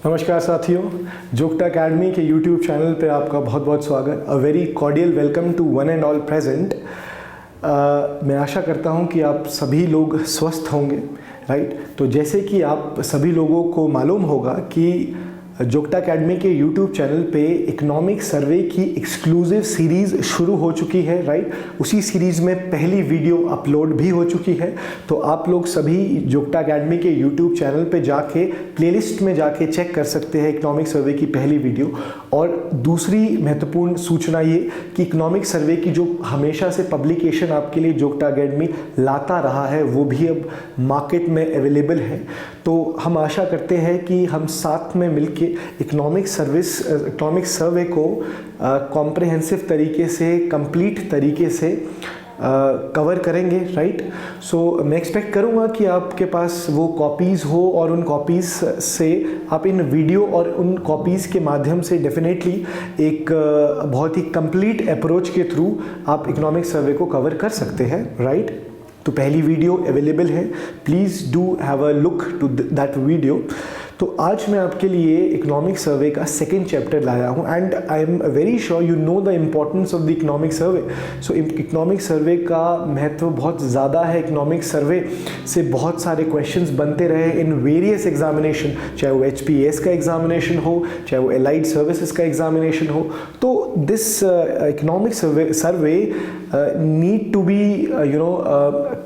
नमस्कार साथियों, जोगटा अकेडमी के यूट्यूब चैनल पे आपका बहुत बहुत स्वागत। A very cordial welcome to one and all present. मैं आशा करता हूँ कि आप सभी लोग स्वस्थ होंगे, राइट। तो जैसे कि आप सभी लोगों को मालूम होगा कि जोगटा अकेडमी के यूट्यूब चैनल पे इकोनॉमिक सर्वे की एक्सक्लूसिव सीरीज़ शुरू हो चुकी है, राइट। उसी सीरीज़ में पहली वीडियो अपलोड भी हो चुकी है। तो आप लोग सभी जोगटा अकेडमी के यूट्यूब चैनल पे जाके प्लेलिस्ट में जाके चेक कर सकते हैं इकोनॉमिक सर्वे की पहली वीडियो। और दूसरी महत्वपूर्ण सूचना ये कि इकोनॉमिक सर्वे की जो हमेशा से पब्लिकेशन आपके लिए जोगटा अकेडमी लाता रहा है वो भी अब मार्केट में अवेलेबल है। तो हम आशा करते हैं कि हम साथ में मिलके इकोनॉमिक सर्वे को कॉम्प्रिहेंसिव तरीके से, कंप्लीट तरीके से कवर करेंगे, राइट। सो मैं एक्सपेक्ट करूँगा कि आपके पास वो कॉपीज़ हो और उन कॉपीज़ से आप इन वीडियो और उन कॉपीज़ के माध्यम से डेफिनेटली एक बहुत ही कंप्लीट अप्रोच के थ्रू आप इकोनॉमिक सर्वे को कवर कर सकते हैं, राइट। तो पहली वीडियो अवेलेबल है, please do have a look to that video. तो आज मैं आपके लिए इकोनॉमिक सर्वे का सेकेंड चैप्टर लाया हूँ and I am very sure you know the importance of the economic survey. So economic survey का महत्व बहुत ज़्यादा है। इकोनॉमिक सर्वे से बहुत सारे क्वेश्चंस बनते रहे इन वेरियस एग्जामिनेशन, चाहे वो HPS का एग्जामिनेशन हो, चाहे वो एलाइड सर्विसेज का एग्जामिनेशन हो। तो this economic survey need to be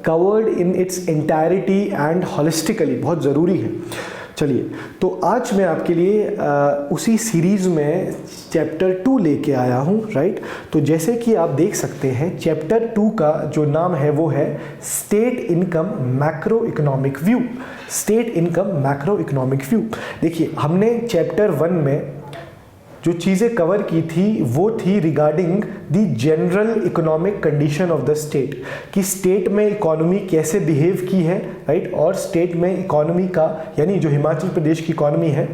covered in its entirety and holistically, बहुत ज़रूरी है। चलिए, तो आज मैं आपके लिए उसी सीरीज़ में चैप्टर 2 लेके आया हूँ, राइट। तो जैसे कि आप देख सकते हैं चैप्टर 2 का जो नाम है वो है state income macro economic view. State income macro economic view. देखिए, हमने चैप्टर 1 में जो चीज़ें कवर की थी वो थी regarding the general economic condition of the state, कि स्टेट में इकोनॉमी कैसे बिहेव की है, राइट। और स्टेट में इकोनॉमी का, यानी जो हिमाचल प्रदेश की इकोनॉमी है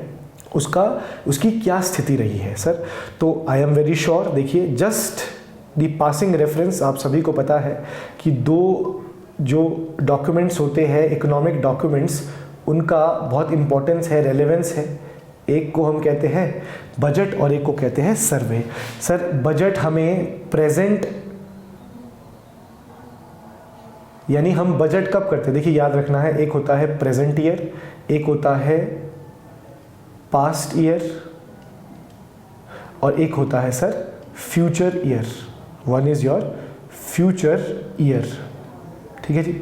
उसकी क्या स्थिति रही है, सर। तो आई एम वेरी श्योर, देखिए जस्ट द पासिंग रेफरेंस, आप सभी को पता है कि दो जो डॉक्यूमेंट्स होते हैं इकोनॉमिक डॉक्यूमेंट्स, उनका बहुत इंपॉर्टेंस है, रेलेवेंस है। एक को हम कहते हैं बजट और एक को कहते हैं सर्वे। सर, बजट हमें प्रेजेंट, यानी हम बजट कब करते हैं, देखिए याद रखना है, एक होता है प्रेजेंट ईयर, एक होता है पास्ट ईयर और एक होता है sir future year. One is your future year, ठीक है जी।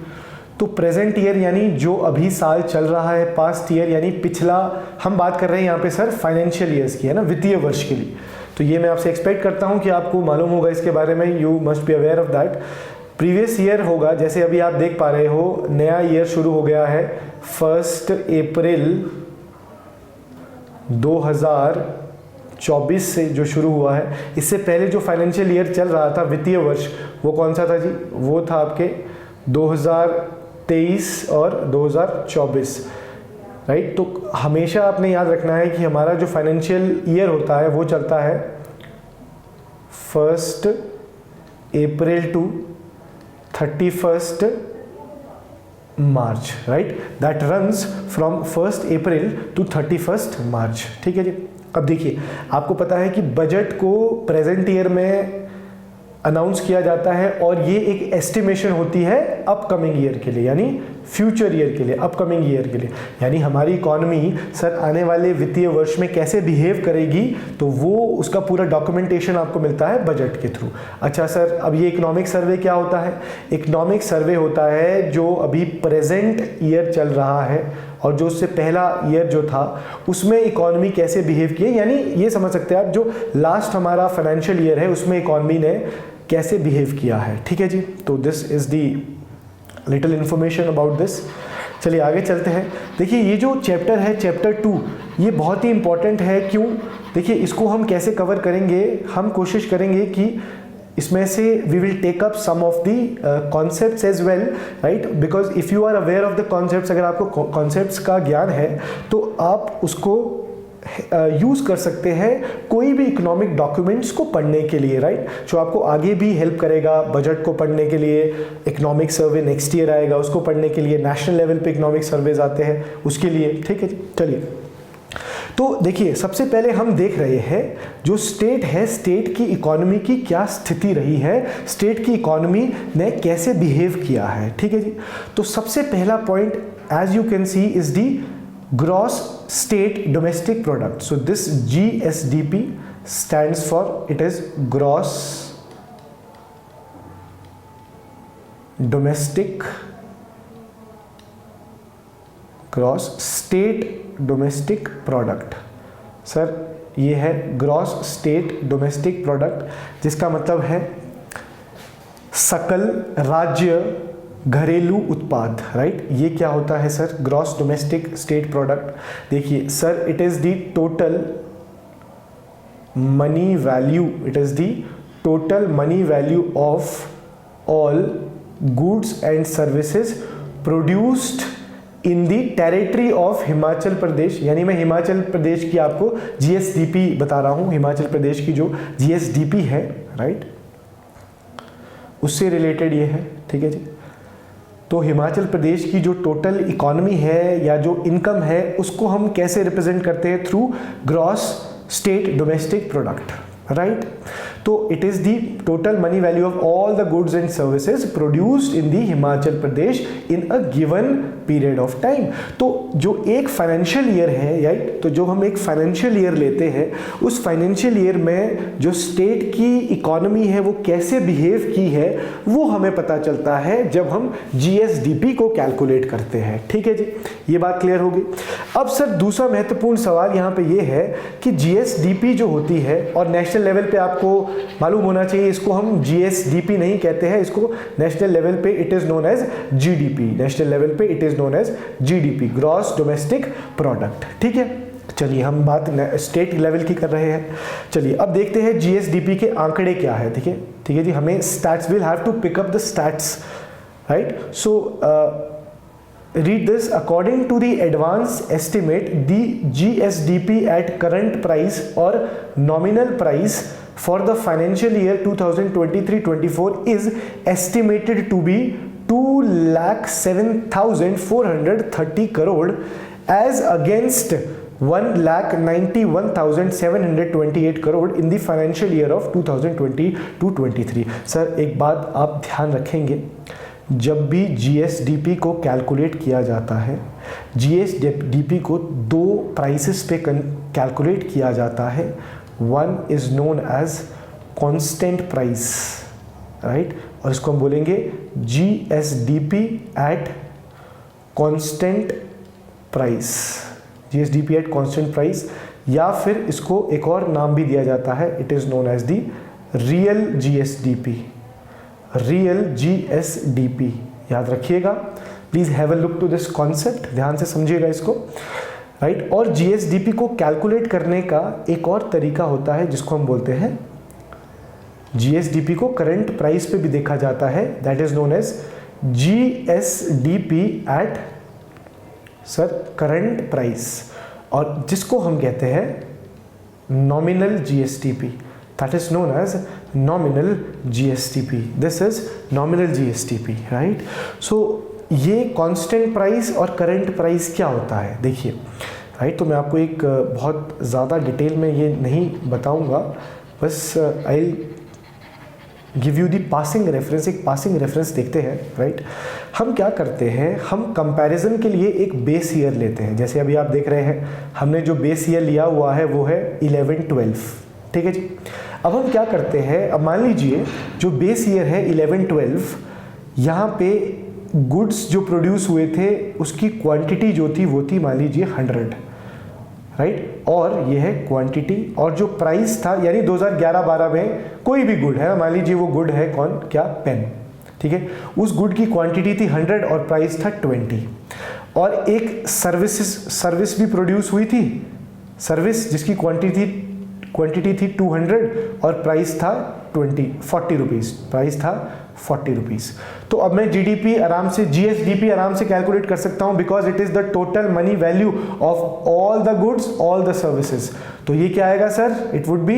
तो प्रेजेंट ईयर यानी जो अभी साल चल रहा है, पास्ट ईयर यानी पिछला, हम बात कर रहे हैं यहाँ पे सर फाइनेंशियल ईयर्स की, है ना, वित्तीय वर्ष के लिए। तो ये मैं आपसे एक्सपेक्ट करता हूँ कि आपको मालूम होगा इसके बारे में, you must be aware of that. Previous year होगा, जैसे अभी आप देख पा रहे हो नया ईयर शुरू हो गया है 1 अप्रैल 2024 से जो शुरू हुआ है। इससे पहले जो फाइनेंशियल ईयर चल रहा था, वित्तीय वर्ष, वो कौन सा था जी, वो था आपके 2023 और 2024, राइट। तो हमेशा आपने याद रखना है कि हमारा जो फाइनेंशियल ईयर होता है वो चलता है 1 April to 31 March, right. That runs from 1 April to 31 March, ठीक है जी। अब देखिए, आपको पता है कि बजट को प्रेजेंट ईयर में अनाउंस किया जाता है और ये एक एस्टिमेशन होती है अपकमिंग ईयर के लिए, यानी फ्यूचर ईयर के लिए, अपकमिंग ईयर के लिए। यानी हमारी इकोनॉमी सर आने वाले वित्तीय वर्ष में कैसे बिहेव करेगी, तो वो उसका पूरा डॉक्यूमेंटेशन आपको मिलता है बजट के थ्रू। अच्छा सर, अब ये इकोनॉमिक सर्वे क्या होता है? इकोनॉमिक सर्वे होता है जो अभी प्रेजेंट ईयर चल रहा है और जो उससे पहला ईयर जो था उसमें इकोनॉमी कैसे बिहेव की है, यानी ये समझ सकते हैं आप जो लास्ट हमारा फाइनेंशियल ईयर है उसमें इकोनॉमी ने कैसे बिहेव किया है, ठीक है जी। तो this is the little information about this. चलिए आगे चलते हैं। देखिए, ये जो चैप्टर है चैप्टर 2, ये बहुत ही इंपॉर्टेंट है। क्यों? देखिए, इसको हम कैसे कवर करेंगे, हम कोशिश करेंगे कि इसमें से we will take up some of the concepts as well, right. Because if you are aware of the concepts, अगर आपको कॉन्सेप्ट्स का ज्ञान है तो आप उसको यूज़ कर सकते हैं कोई भी इकोनॉमिक डॉक्यूमेंट्स को पढ़ने के लिए, राइट। जो आपको आगे भी हेल्प करेगा बजट को पढ़ने के लिए। इकोनॉमिक सर्वे नेक्स्ट ईयर आएगा, उसको पढ़ने के लिए। नेशनल लेवल पे इकोनॉमिक सर्वेज आते हैं उसके लिए, ठीक है। चलिए, तो देखिए सबसे पहले हम देख रहे हैं जो स्टेट है, स्टेट की इकोनॉमी की क्या स्थिति रही है, स्टेट की इकोनॉमी ने कैसे बिहेव किया है, ठीक है जी। तो सबसे पहला point as you can see is the gross state domestic product. So this GSDP stands for, it is gross domestic, gross state domestic product। Sir ये है ग्रॉस स्टेट डोमेस्टिक प्रोडक्ट, जिसका मतलब है सकल राज्य घरेलू उत्पाद, राइट। ये क्या होता है sir, gross domestic state product. देखिए sir, it is the total money value, it is the total money value of all goods and services produced in the territory of Himachal Pradesh. यानी मैं हिमाचल प्रदेश की आपको GSDP बता रहा हूँ, हिमाचल प्रदेश की जो GSDP है, राइट, उससे रिलेटेड ये है, ठीक है जी। तो हिमाचल प्रदेश की जो टोटल इकोनॉमी है या जो इनकम है उसको हम कैसे रिप्रेजेंट करते हैं, through gross state domestic product, right. तो it is the total money value of all the goods and services produced in the Himachal Pradesh in a given period of time. तो जो एक फाइनेंशियल ईयर है, राइट, तो जो हम एक फाइनेंशियल ईयर लेते हैं, उस फाइनेंशियल ईयर में जो स्टेट की इकोनॉमी है वो कैसे बिहेव की है वो हमें पता चलता है जब हम GSDP को कैलकुलेट करते हैं, ठीक है जी। ये बात क्लियर होगी। अब सर दूसरा महत्वपूर्ण सवाल यहाँ पे ये है कि GSDP जो होती है, और नेशनल लेवल पे आपको मालूम होना चाहिए, इसको हम GSDP नहीं कहते हैं, इसको नेशनल लेवल पे it is known as GDP, national level पे it is known as GDP, gross domestic product, ठीक है। चलिए हम बात स्टेट लेवल की कर रहे हैं। चलिए अब देखते हैं GSDP के आंकड़े क्या है, ठीक है, ठीक है जी। हमें stats, will have to pick up the stats, right. So read this, according to the advance estimate, the GSDP at current price or nominal price for the financial year 2023-24 is estimated to be 2,07,430 crore as against 1,91,728 crore in the financial year of 2022-23। Sir एक बात आप ध्यान रखेंगे, जब भी GSDP को calculate किया जाता है, GSDP को दो प्राइसेस पे कैलकुलेट किया जाता है। One is known as constant price, right, और इसको हम बोलेंगे GSDP at constant price, GSDP at constant price, या फिर इसको एक और नाम भी दिया जाता है, it is known as the real GSDP, real GSDP। याद रखिएगा, please have a look to this concept, ध्यान से समझिएगा इसको, राइट। और GSDP को कैलकुलेट करने का एक और तरीका होता है जिसको हम बोलते हैं, GSDP को करंट प्राइस पे भी देखा जाता है, that is known as GSDP at sir current price, और जिसको हम कहते हैं nominal GSDP, that is known as nominal GSDP, this is nominal GSDP, right। so ये constant price और current price क्या होता है, देखिए, राइट। तो मैं आपको एक बहुत ज़्यादा डिटेल में ये नहीं बताऊंगा, बस I give you the passing reference, एक पासिंग रेफरेंस देखते हैं, राइट। हम क्या करते हैं, हम कंपैरिजन के लिए एक बेस ईयर लेते हैं, जैसे अभी आप देख रहे हैं हमने जो बेस ईयर लिया हुआ है वो है 11-12, ठीक है जी। अब हम क्या करते हैं, अब मान लीजिए जो बेस ईयर है 11-12, यहाँ पे गुड्स जो प्रोड्यूस हुए थे उसकी क्वांटिटी जो थी वो थी मान लीजिए 100, राइट, और ये है क्वांटिटी, और जो प्राइस था यानी 2011-12 में कोई भी गुड है, मान लीजिए वो गुड है कौन, क्या, पेन, ठीक है, उस गुड की क्वांटिटी थी 100 और प्राइस था 20, और एक सर्विस भी प्रोड्यूस हुई थी, सर्विस जिसकी क्वांटिटी थी 200 और प्राइस था 40 रुपीज़, प्राइस था 40 रुपीज़। तो अब मैं GSDP आराम से कैलकुलेट कर सकता हूं, because it is the total money value of all the goods all the services. तो ये क्या आएगा सर, इट वुड बी,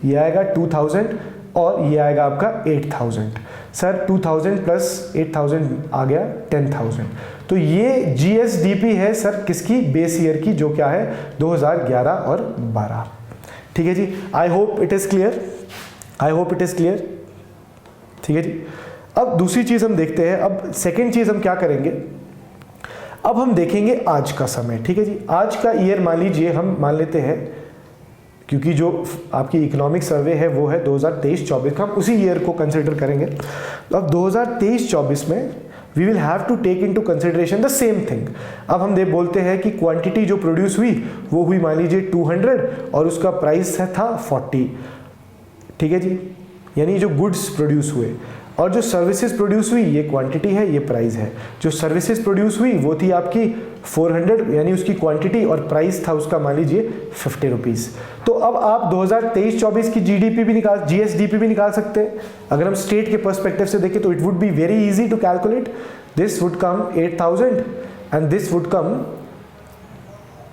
ये आएगा 2000 और ये आएगा आपका 8000। सर 2000 प्लस 8000 आ गया 10,000। तो ये GSDP है सर किसकी, बेस ईयर की, जो क्या है 2011 और 12। ठीक है जी, I hope it is clear, I hope it is clear. ठीक है जी, अब दूसरी चीज हम देखते हैं। अब सेकेंड चीज हम क्या करेंगे, अब हम देखेंगे आज का समय। ठीक है जी, आज का ईयर मान लीजिए हम मान लेते हैं, क्योंकि जो आपकी इकोनॉमिक सर्वे है वो है 2023-24 का, हम उसी ईयर को कंसिडर करेंगे। तो अब 2023-24 में we will have to take into consideration the same thing. अब हम बोलते हैं कि क्वांटिटी जो प्रोड्यूस हुई वो हुई मान लीजिए 200 और उसका प्राइस था 40। ठीक है जी, यानी जो गुड्स प्रोड्यूस हुए, और जो सर्विसेज प्रोड्यूस हुई ये क्वांटिटी है, ये प्राइस है। जो सर्विसेज प्रोड्यूस हुई वो थी आपकी 400 यानी उसकी क्वांटिटी, और प्राइस था उसका मान लीजिए 50 रुपीज़। तो अब आप 2023-24 की GDP भी निकाल, GSDP भी निकाल सकते हैं। अगर हम स्टेट के पर्सपेक्टिव से देखें तो it would be very easy to calculate. This would come 8,000 and this would come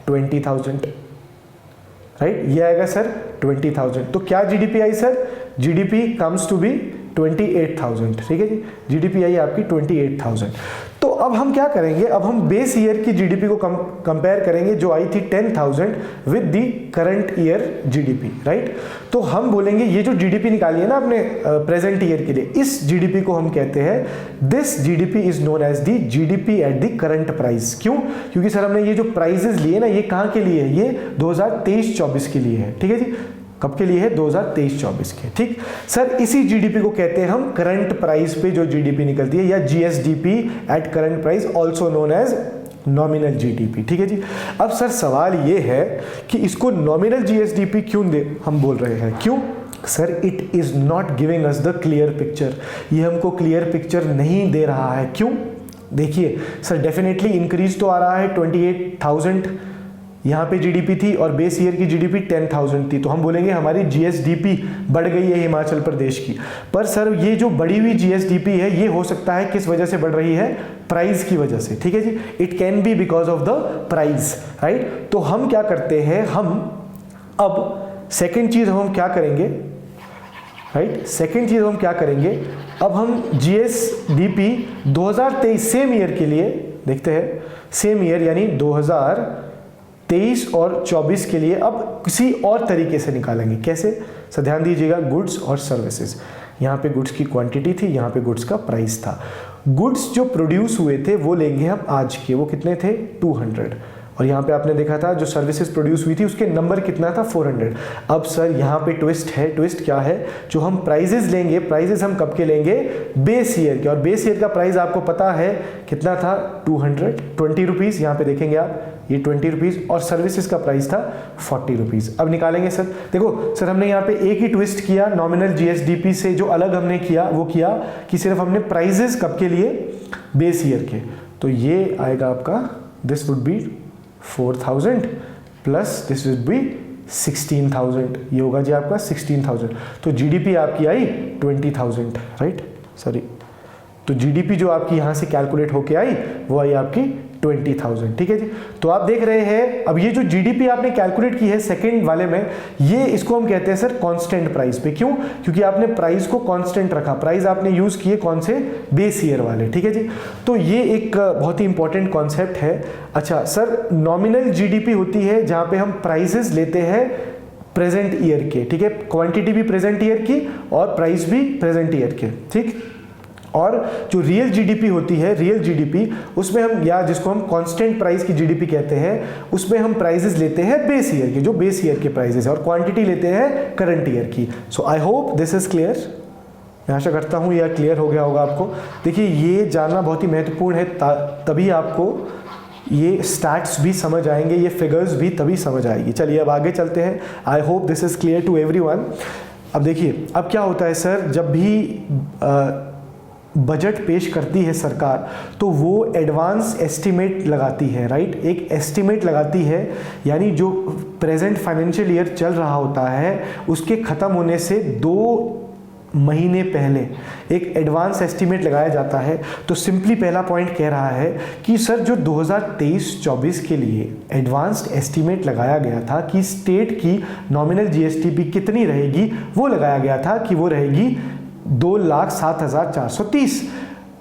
20,000, right. ये आएगा सर 20,000। तो क्या GDP आई sir, GDP comes to be 28,000। ठीक है जी, GDP आई आपकी 28,000। तो अब हम क्या करेंगे, अब हम बेस ईयर की GDP को कंपेयर करेंगे जो आई थी 10,000 with the current year GDP, right. तो हम बोलेंगे ये जो GDP निकाली है ना आपने प्रेजेंट ईयर के लिए, इस GDP को हम कहते हैं this GDP is known as the GDP at the current price. क्यों, क्योंकि सर हमने ये जो प्राइजेस लिए ना ये कहाँ के लिए है, ये 2023-24 के लिए है। ठीक है जी, कब के लिए है, 2023-24 के। ठीक सर, इसी GDP को कहते हैं हम करंट प्राइस पे जो GDP निकलती है, या GSDP at current price, also known as nominal GDP। ठीक है जी। अब सर सवाल ये है कि इसको नॉमिनल GSDP क्यों हम बोल रहे हैं, क्यों sir, it is not giving us the clear picture. ये हमको क्लियर पिक्चर नहीं दे रहा है। क्यों, देखिए सर डेफिनेटली इंक्रीज तो आ रहा है, 28,000 यहाँ पे GDP थी और बेस ईयर की GDP 10,000 थी, तो हम बोलेंगे हमारी GSDP बढ़ गई है हिमाचल प्रदेश की। पर सर ये जो बढ़ी हुई GSDP है ये हो सकता है किस वजह से बढ़ रही है, प्राइस की वजह से। ठीक है जी, it can be because of the price, right. तो हम क्या करते हैं, हम अब सेकेंड चीज हम क्या करेंगे, राइट, सेकेंड चीज हम क्या करेंगे, अब हम GSDP 2023 सेम ईयर के लिए देखते हैं, सेम ईयर यानी 2023 और 24 के लिए अब किसी और तरीके से निकालेंगे। कैसे सर, ध्यान दीजिएगा, गुड्स और सर्विसेज, यहाँ पे गुड्स की क्वांटिटी थी, यहाँ पे गुड्स का प्राइस था। गुड्स जो प्रोड्यूस हुए थे वो लेंगे हम आज के, वो कितने थे 200, और यहाँ पे आपने देखा था जो सर्विसेज प्रोड्यूस हुई थी उसके नंबर कितना था 400। अब सर यहाँ पे ट्विस्ट है, ट्विस्ट क्या है, जो हम प्राइजेस लेंगे, प्राइजेस हम कब के लेंगे, बेस ईयर के, और बेस ईयर का प्राइस आपको पता है कितना था 20 रुपीज़, यहाँ पे देखेंगे आप ये 20 रुपीज़, और सर्विसेज का प्राइस था 40 रुपीज़। अब निकालेंगे सर, देखो सर हमने यहाँ पे एक ही ट्विस्ट किया नॉमिनल GSDP से, जो अलग हमने किया वो किया कि सिर्फ हमने प्राइजेस कब के लिए, बेस ईयर के। तो ये आएगा आपका, this would be 4,000 plus this would be 16,000, ये होगा जी आपका 16,000। तो GDP आपकी आई 20,000, राइट, सॉरी, तो GDP जो आपकी यहाँ से कैलकुलेट होके आई वो आई आपकी 20,000। ठीक है जी। तो आप देख रहे हैं अब ये जो GDP आपने कैलकुलेट की है सेकंड वाले में, ये इसको हम कहते हैं सर कांस्टेंट प्राइस पे। क्यों, क्योंकि आपने प्राइस को कांस्टेंट रखा, प्राइस आपने यूज किए कौन से, बेस ईयर वाले। ठीक है जी, तो ये एक बहुत ही इंपॉर्टेंट कॉन्सेप्ट है। अच्छा सर, नॉमिनल GDP होती है जहां पे हम प्राइसेस लेते हैं प्रेजेंट ईयर के, ठीक है, क्वांटिटी भी प्रेजेंट ईयर की और प्राइस भी प्रेजेंट ईयर के, ठीक। और जो रियल GDP होती है, रियल GDP, उसमें हम, या जिसको हम कांस्टेंट प्राइस की GDP कहते हैं, उसमें हम प्राइसेस लेते हैं बेस ईयर के, जो बेस ईयर के प्राइसेस है, और क्वांटिटी लेते हैं करंट ईयर की। So I hope this is clear, मैं आशा करता हूँ यह क्लियर हो गया होगा आपको। देखिए ये जानना बहुत ही महत्वपूर्ण है, तभी आपको ये स्टैट्स भी समझ आएंगे, ये फिगर्स भी तभी समझ आएगी। चलिए अब आगे चलते हैं। I hope this is clear to everyone. अब देखिए अब क्या होता है सर, जब भी बजट पेश करती है सरकार तो वो एडवांस एस्टिमेट लगाती है, राइट, एक एस्टिमेट लगाती है, यानी जो प्रेजेंट फाइनेंशियल ईयर चल रहा होता है उसके ख़त्म होने से 2 महीने पहले एक एडवांस एस्टिमेट लगाया जाता है। तो सिंपली पहला पॉइंट कह रहा है कि सर जो 2023-24 के लिए एडवांस्ड एस्टिमेट लगाया गया था कि स्टेट की नॉमिनल GSDP कितनी रहेगी, वो लगाया गया था कि वो रहेगी 2,07,430।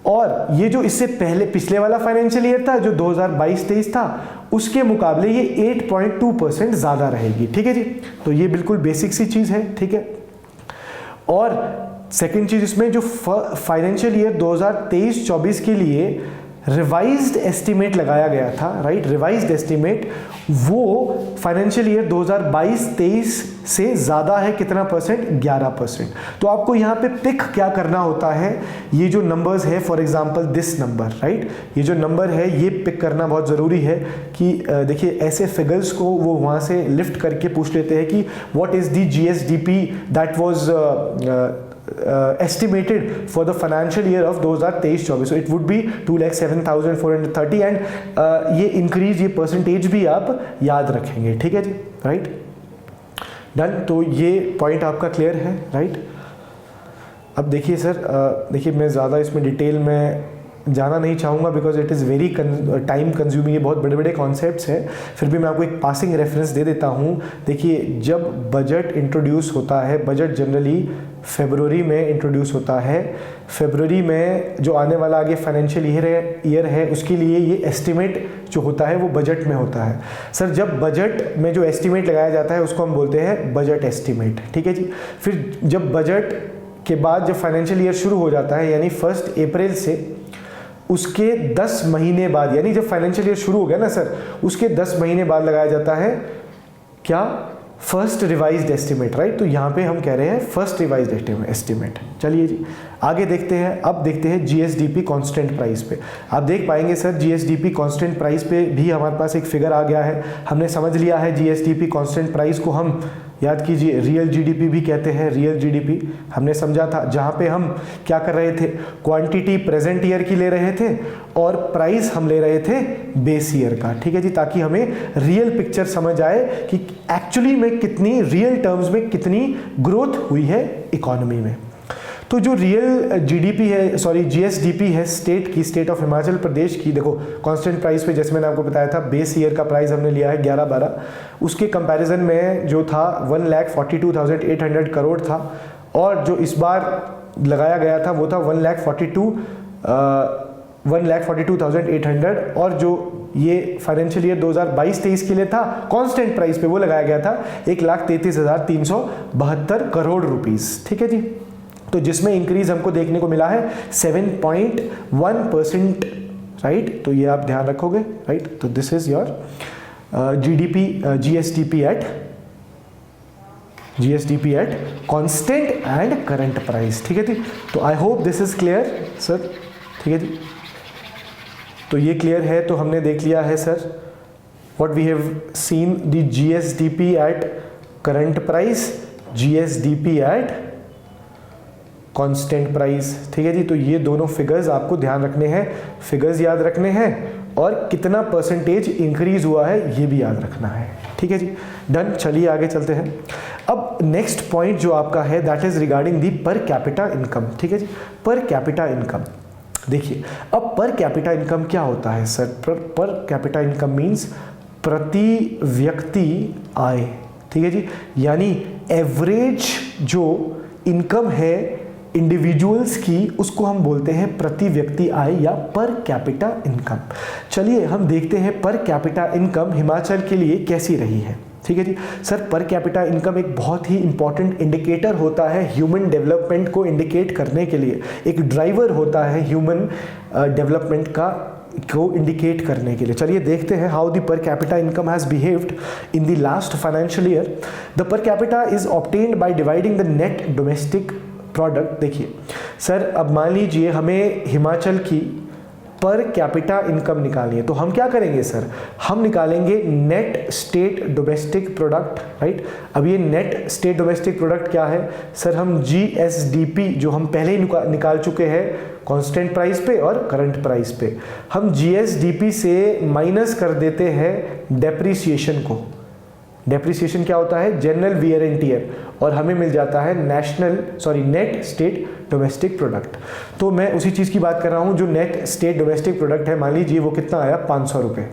और ये जो इससे पहले पिछले वाला फाइनेंशियल ईयर था जो 2022-23 था, उसके मुकाबले ये 8.2% ज़्यादा रहेगी। ठीक है जी, तो ये बिल्कुल बेसिक सी चीज़ है। ठीक है, और सेकेंड चीज़ इसमें जो फाइनेंशियल ईयर 2023-24 के लिए रिवाइज्ड एस्टीमेट लगाया गया था, राइट, रिवाइज्ड एस्टीमेट, वो फाइनेंशियल ईयर 2022-23 से ज़्यादा है। कितना परसेंट? 11%। तो आपको यहाँ पे पिक क्या करना होता है, ये जो नंबर्स है, for example this number, right, ये जो नंबर है ये पिक करना बहुत ज़रूरी है कि देखिए ऐसे फिगर्स को वो वहाँ से लिफ्ट करके पूछ लेते हैं कि what is the GSDP that was estimated for the financial year of 2023-24, so it would be 2,07,430 and ये इंक्रीज, ये परसेंटेज भी आप याद रखेंगे। ठीक है जी, राइट, डन। तो ये पॉइंट आपका क्लियर है, राइट। अब देखिए सर, देखिए मैं ज़्यादा इसमें डिटेल में जाना नहीं चाहूँगा because it is very time consuming, ये बहुत बड़े बड़े कॉन्सेप्ट्स हैं, फिर भी मैं आपको एक पासिंग रेफरेंस दे देता हूँ। देखिए जब बजट इंट्रोड्यूस होता है, बजट जनरली फरवरी में इंट्रोड्यूस होता है, फरवरी में जो आने वाला आगे फाइनेंशियल ईयर है उसके लिए ये एस्टिमेट जो होता है वो बजट में होता है। सर जब बजट में जो एस्टिमेट लगाया जाता है उसको हम बोलते हैं बजट एस्टिमेट। ठीक है जी, फिर जब बजट के बाद जब फाइनेंशियल ईयर शुरू हो जाता है, यानी 1 अप्रैल से उसके 10 महीने बाद, यानी जब फाइनेंशियल ईयर शुरू हो गया ना सर, उसके 10 महीने बाद लगाया जाता है क्या? First revised estimate, right. तो यहाँ पे हम कह रहे हैं फर्स्ट रिवाइज्ड एस्टिमेट। चलिए जी आगे देखते हैं। अब देखते हैं GSDP कांस्टेंट प्राइस पे। आप देख पाएंगे सर GSDP कांस्टेंट प्राइस पे भी हमारे पास एक फिगर आ गया है। हमने समझ लिया है GSDP कांस्टेंट प्राइस को हम, याद कीजिए, रियल GDP भी कहते हैं। रियल GDP हमने समझा था, जहाँ पे हम क्या कर रहे थे, क्वांटिटी प्रेजेंट ईयर की ले रहे थे और प्राइस हम ले रहे थे बेस ईयर का। ठीक है जी, ताकि हमें रियल पिक्चर समझ आए कि एक्चुअली में कितनी, रियल टर्म्स में कितनी ग्रोथ हुई है इकोनॉमी में। तो जो रियल GDP है, सॉरी GSDP है स्टेट की, स्टेट ऑफ हिमाचल प्रदेश की, देखो कांस्टेंट प्राइस पे जैसे मैंने आपको बताया था, बेस ईयर का प्राइस हमने लिया है 11-12, उसके कंपैरिजन में जो था 1,42,800 करोड़ था, और जो इस बार लगाया गया था वो था 1,42,800, और जो ये फाइनेंशियल ईयर 2022-23 के लिए था कांस्टेंट प्राइस पे वो लगाया गया था 1,33,372 करोड़ रुपीस। ठीक है जी, तो जिसमें इंक्रीज हमको देखने को मिला है 7.1%, राइट। तो ये आप ध्यान रखोगे, राइट। तो this is your GSDP at constant and current price. ठीक है जी, तो आई hope this is clear sir. ठीक है जी, तो ये क्लियर है। तो हमने देख लिया है sir what we have seen the GSDP at current price, GSDP at constant price. ठीक है जी, तो ये दोनों फिगर्स आपको ध्यान रखने हैं, फिगर्स याद रखने हैं, और कितना परसेंटेज इंक्रीज हुआ है ये भी याद रखना है। ठीक है जी, डन। चलिए आगे चलते हैं। अब नेक्स्ट पॉइंट जो आपका है that is regarding the per capita income. ठीक है जी, पर कैपिटा इनकम। देखिए अब पर कैपिटा इनकम क्या होता है सर? पर कैपिटा इनकम मीन्स प्रति व्यक्ति आय। ठीक है जी, यानी एवरेज जो इनकम है इंडिविजुअल्स की, उसको हम बोलते हैं प्रति व्यक्ति आय या पर कैपिटा इनकम। चलिए हम देखते हैं पर कैपिटा इनकम हिमाचल के लिए कैसी रही है। ठीक है जी सर, पर कैपिटा इनकम एक बहुत ही इंपॉर्टेंट इंडिकेटर होता है ह्यूमन डेवलपमेंट को इंडिकेट करने के लिए, एक ड्राइवर होता है ह्यूमन डेवलपमेंट का को इंडिकेट करने के लिए। चलिए देखते हैं हाउ द पर capita income has behaved in the last financial year. The per capita is obtained by dividing the net domestic product. देखिए सर, अब मान लीजिए हमें हिमाचल की पर कैपिटा इनकम निकालनी है, तो हम क्या करेंगे सर? हम निकालेंगे net state domestic product, right. अब ये नेट स्टेट डोमेस्टिक प्रोडक्ट क्या है सर? हम GSDP जो हम पहले ही निकाल चुके हैं कांस्टेंट प्राइस पे और करंट प्राइस पे, हम GSDP से माइनस कर देते हैं डेप्रिसिएशन को। डेप्रिसिएशन क्या होता है? जनरल वियर एंड टियर, और हमें मिल जाता है नेट स्टेट डोमेस्टिक प्रोडक्ट। तो मैं उसी चीज़ की बात कर रहा हूँ जो नेट स्टेट डोमेस्टिक प्रोडक्ट है। मान लीजिए वो कितना आया? 500 रुपये।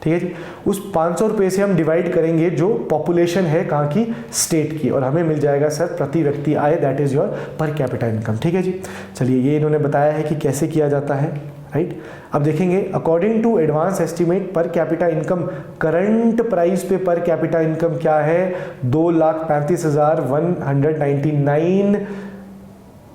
ठीक है जी। उस 500 रुपये से हम डिवाइड करेंगे जो पॉपुलेशन है कहाँ की, स्टेट की, और हमें मिल जाएगा सर प्रति व्यक्ति आय, that is your per capita income. ठीक है जी। चलिए ये इन्होंने बताया है कि कैसे किया जाता है, राइट। अब देखेंगे according to advance estimate per capita income, current price पे पर कैपिटा इनकम क्या है, 2,35,199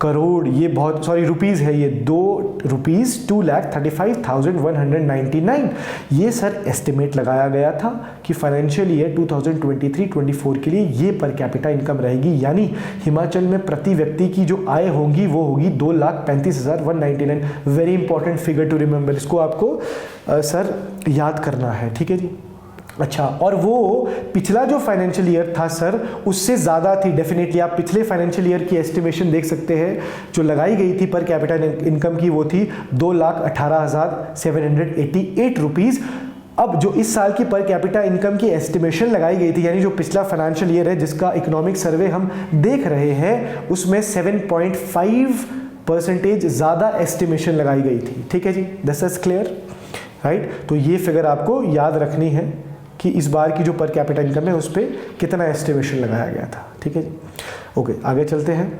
करोड़, ये बहुत सॉरी रुपीज़ है, ये ₹2,35,199। ये सर एस्टिमेट लगाया गया था कि फाइनेंशियल ईयर 2023-24 के लिए ये पर कैपिटा इनकम रहेगी, यानी हिमाचल में प्रति व्यक्ति की जो आय होगी वो होगी 2,35,199। Very important figure to remember, इसको आपको सर याद करना है। ठीक है जी। अच्छा, और वो पिछला जो फाइनेंशियल ईयर था सर उससे ज़्यादा थी डेफिनेटली। आप पिछले फाइनेंशियल ईयर की एस्टिमेशन देख सकते हैं, जो लगाई गई थी पर कैपिटा इनकम की, वो थी 2,18,788 रुपीज़। अब जो इस साल की पर कैपिटा इनकम की एस्टिमेशन लगाई गई थी, यानी जो पिछला फाइनेंशियल ईयर है जिसका इकोनॉमिक सर्वे हम देख रहे हैं, उसमें 7.5% ज़्यादा एस्टिमेशन लगाई गई थी। ठीक है जी, दिस इज क्लियर, राइट। तो ये फिगर आपको याद रखनी है कि इस बार की जो पर कैपिटा इनकम है उस पर कितना एस्टिमेशन लगाया गया था। ठीक है जी। ओके, आगे चलते हैं।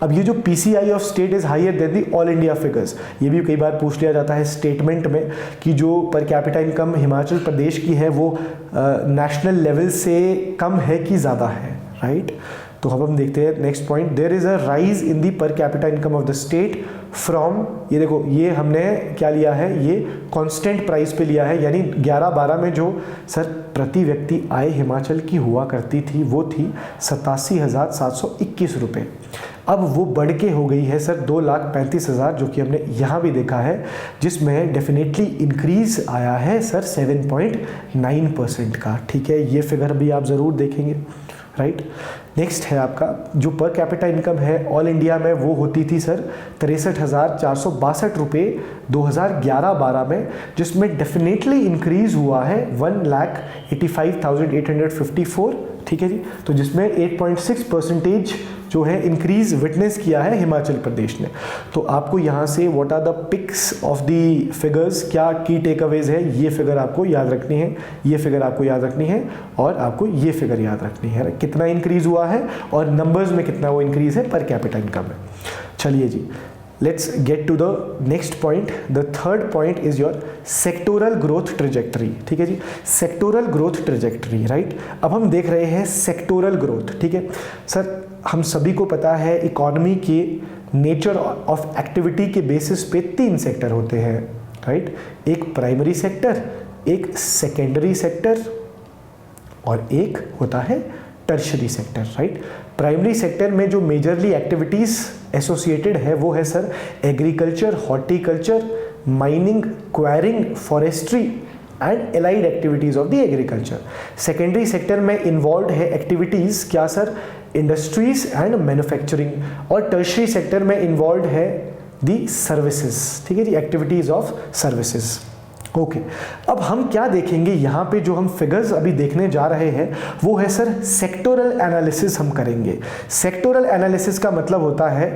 अब ये जो PCI of state is higher than the all India figures, ये भी कई बार पूछ लिया जाता है स्टेटमेंट में कि जो पर कैपिटा इनकम हिमाचल प्रदेश की है वो नेशनल लेवल से कम है कि ज़्यादा है, राइट। तो अब हम देखते हैं next point, there is a rise in the per capita income of the state from, ये देखो ये हमने क्या लिया है, ये कांस्टेंट प्राइस पे लिया है, यानी 11-12 में जो सर प्रति व्यक्ति आय हिमाचल की हुआ करती थी वो थी 87,721 रुपये। अब वो बढ़ के हो गई है सर 2,35,000, जो कि हमने यहाँ भी देखा है, जिसमें डेफिनेटली इंक्रीज आया है सर 7.9% का। ठीक है, ये फिगर भी आप ज़रूर देखेंगे, राइट। नेक्स्ट है आपका जो पर कैपिटा इनकम है ऑल इंडिया में, वो होती थी सर 63,462 रुपये 2011-12 में, जिसमें डेफिनेटली इंक्रीज हुआ है 1,85,854। ठीक है जी। तो जिसमें 8.6% जो है इंक्रीज विटनेस किया है हिमाचल प्रदेश ने। तो आपको यहाँ से what are the picks of the figures, क्या की टेक अवेज है, ये फिगर आपको याद रखनी है, ये फिगर आपको याद रखनी है, और आपको ये फिगर याद रखनी है, कितना इंक्रीज हुआ है और नंबर्स में कितना वो इंक्रीज है पर कैपिटा इनकम में। चलिए जी, let's get to the next point. The third point is your sectoral growth trajectory. ठीक है जी, सेक्टोरल ग्रोथ ट्रेजेक्टरी, राइट। अब हम देख रहे हैं सेक्टोरल ग्रोथ। ठीक है सर, हम सभी को पता है इकोनॉमी के नेचर ऑफ एक्टिविटी के बेसिस पे 3 सेक्टर होते हैं, राइट। एक प्राइमरी सेक्टर, एक सेकेंडरी सेक्टर, और एक होता है tertiary sector, right. Primary sector में जो मेजरली एक्टिविटीज़ एसोसिएटेड है वो है sir agriculture, horticulture, mining, enquiring, forestry and allied activities of the agriculture. Secondary sector में इन्वॉल्व है एक्टिविटीज़ क्या सर, इंडस्ट्रीज एंड मैन्युफैक्चरिंग, और टर्शरी सेक्टर में इन्वॉल्व है दी सर्विसेज। ठीक है जी, एक्टिविटीज़ ऑफ सर्विसेज। ओके, अब हम क्या देखेंगे यहाँ पे, जो हम फिगर्स अभी देखने जा रहे हैं वो है सर सेक्टोरल एनालिसिस हम करेंगे। सेक्टोरल एनालिसिस का मतलब होता है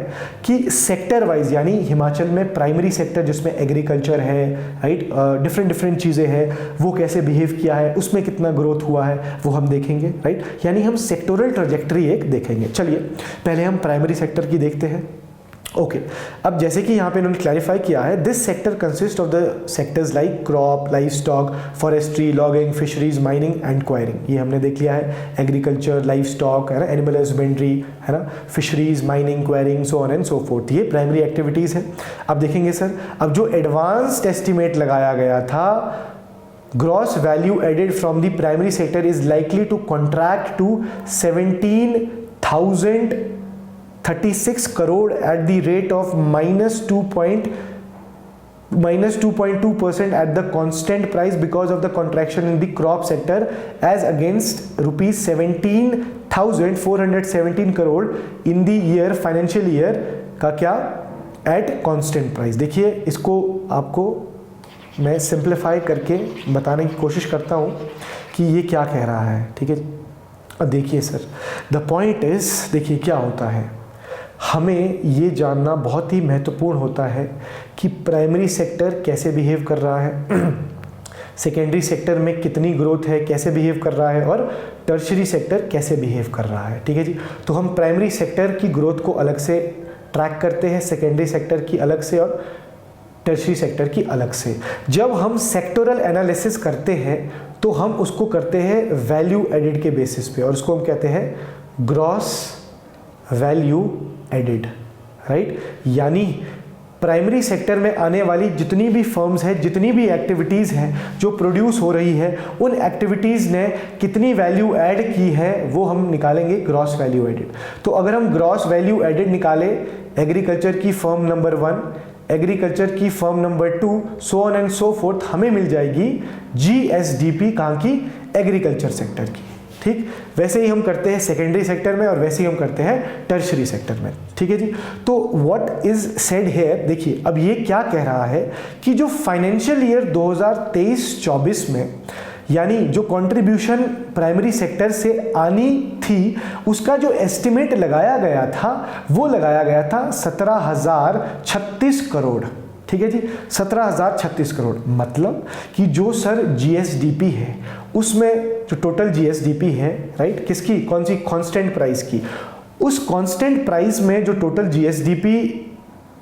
कि सेक्टर वाइज, यानी हिमाचल में प्राइमरी सेक्टर जिसमें एग्रीकल्चर है, राइट, डिफरेंट चीज़ें हैं, वो कैसे बिहेव किया है, उसमें कितना ग्रोथ हुआ है, वो हम देखेंगे, राइट। यानी हम सेक्टोरल ट्रैजेक्टरी एक देखेंगे। चलिए पहले हम प्राइमरी सेक्टर की देखते हैं। ओके, अब जैसे कि यहाँ पे इन्होंने क्लैरिफाई किया है, this sector consist of the sectors like crop, life stock, forestry, logging, fisheries, mining and enquiring. ये हमने देख लिया है, एग्रीकल्चर, लाइफ स्टॉक है ना, एनिमल हस्बेंड्री है ना, fisheries, mining, enquiring, so on and so fourth, ये प्राइमरी एक्टिविटीज़ है। अब देखेंगे सर, अब जो एडवांस्ड एस्टिमेट लगाया गया था, gross value added from the primary sector is likely to contract to 17,036 crore at the rate of -2.2% at the constant price because of the contraction in the crop sector as against rupees 17,417 crore in the year financial year का क्या at constant price। देखिए इसको आपको मैं simplify करके बताने की कोशिश करता हूँ कि ये क्या कह रहा है। ठीक है, अब देखिए सर, द पॉइंट इज, देखिए क्या होता है, हमें ये जानना बहुत ही महत्वपूर्ण होता है कि प्राइमरी सेक्टर कैसे बिहेव कर रहा है, सेकेंडरी सेक्टर में कितनी ग्रोथ है, कैसे बिहेव कर रहा है, और टर्शरी सेक्टर कैसे बिहेव कर रहा है। ठीक है जी, तो हम प्राइमरी सेक्टर की ग्रोथ को अलग से ट्रैक करते हैं, सेकेंडरी सेक्टर की अलग से और टर्शरी सेक्टर की अलग से। जब हम सेक्टोरल एनालिसिस करते हैं तो हम उसको करते हैं वैल्यू एडेड के बेसिस पे, और उसको हम कहते हैं ग्रॉस वैल्यू एडेड, राइट। यानी प्राइमरी सेक्टर में आने वाली जितनी भी फर्म्स हैं, जितनी भी एक्टिविटीज़ हैं जो प्रोड्यूस हो रही है, उन एक्टिविटीज़ ने कितनी वैल्यू ऐड की है वो हम निकालेंगे ग्रॉस वैल्यू एडेड। तो अगर हम ग्रॉस वैल्यू एडेड निकालें एग्रीकल्चर की फर्म नंबर 1, एग्रीकल्चर की firm number 2, so on and so fourth, हमें मिल जाएगी GSDP कहाँ की, एग्रीकल्चर सेक्टर की। ठीक, वैसे ही हम करते हैं सेकेंडरी सेक्टर में और वैसे ही हम करते हैं टर्शरी सेक्टर में। ठीक है जी, तो व्हाट इज सेड हियर, देखिए अब ये क्या कह रहा है कि जो फाइनेंशियल ईयर 2023-24 में यानी जो कंट्रीब्यूशन प्राइमरी सेक्टर से आनी थी उसका जो एस्टिमेट लगाया गया था वो लगाया गया था 17,036 करोड़। ठीक है जी, 17,036 करोड़, मतलब कि जो सर GSDP है उसमें जो टोटल GSDP है, राइट, किसकी, कौन सी, कांस्टेंट प्राइस की, उस कांस्टेंट प्राइस में जो टोटल GSDP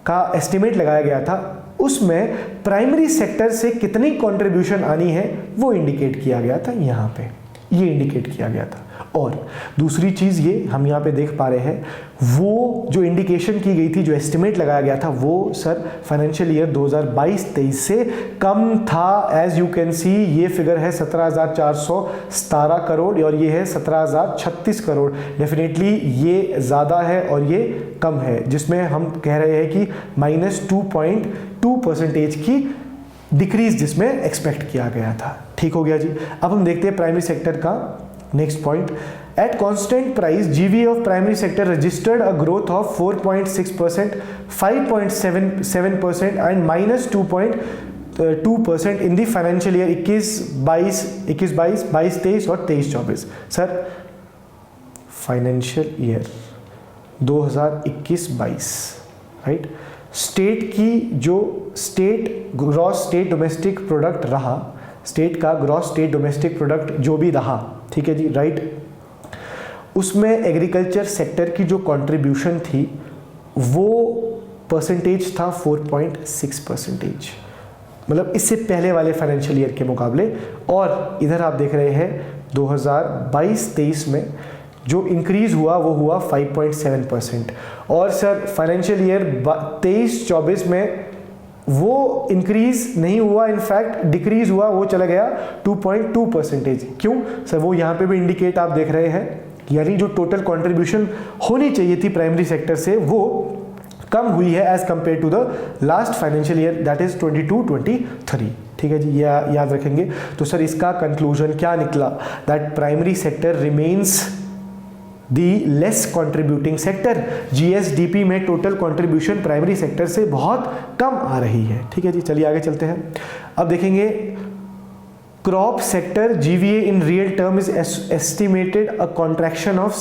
का एस्टिमेट लगाया गया था उसमें प्राइमरी सेक्टर से कितनी कंट्रीब्यूशन आनी है वो इंडिकेट किया गया था, यहाँ पे ये इंडिकेट किया गया था। और दूसरी चीज़ ये हम यहाँ पे देख पा रहे हैं, वो जो इंडिकेशन की गई थी, जो एस्टिमेट लगाया गया था वो सर फाइनेंशियल ईयर 2022-23 से कम था। एज यू कैन सी ये फिगर है 17,417 करोड़ और ये है 17,036 करोड़। डेफिनेटली ये ज़्यादा है और ये कम है, जिसमें हम कह रहे हैं कि -2.2% की डिक्रीज जिसमें एक्सपेक्ट किया गया था। ठीक हो गया जी। अब हम देखते हैं प्राइमरी सेक्टर का next point. Eight constant price GVA of primary sector registered a growth of 4.6%, 5.7% and -2.2% in the financial year 21-22, 22-23 और 23-24। Sir financial year 2021-22, right, state की जो ग्रॉस स्टेट डोमेस्टिक प्रोडक्ट रहा, स्टेट का ग्रॉस स्टेट डोमेस्टिक प्रोडक्ट जो भी रहा, ठीक है जी, राइट, उसमें एग्रीकल्चर सेक्टर की जो कंट्रीब्यूशन थी वो परसेंटेज था 4.6%, मतलब इससे पहले वाले फाइनेंशियल ईयर के मुकाबले। और इधर आप देख रहे हैं 2022-23 में जो इंक्रीज हुआ वो हुआ 5.7%। और सर फाइनेंशियल ईयर 23-24 में वो इंक्रीज नहीं हुआ, इनफैक्ट डिक्रीज हुआ, वो चला गया 2.2%। क्यों सर, वो यहाँ पे भी इंडिकेट आप देख रहे हैं, यानी जो टोटल कंट्रीब्यूशन होनी चाहिए थी प्राइमरी सेक्टर से वो कम हुई है as compare to the last financial year, that is 22-23। ठीक है जी, ये याद रखेंगे। तो सर इसका कंक्लूजन क्या निकला, that primary sector remains the less contributing sector. GSDP में टोटल कंट्रीब्यूशन प्राइमरी सेक्टर से बहुत कम आ रही है। ठीक है जी, चलिए आगे चलते हैं। अब देखेंगे crop sector GVA in real term is estimated a contraction of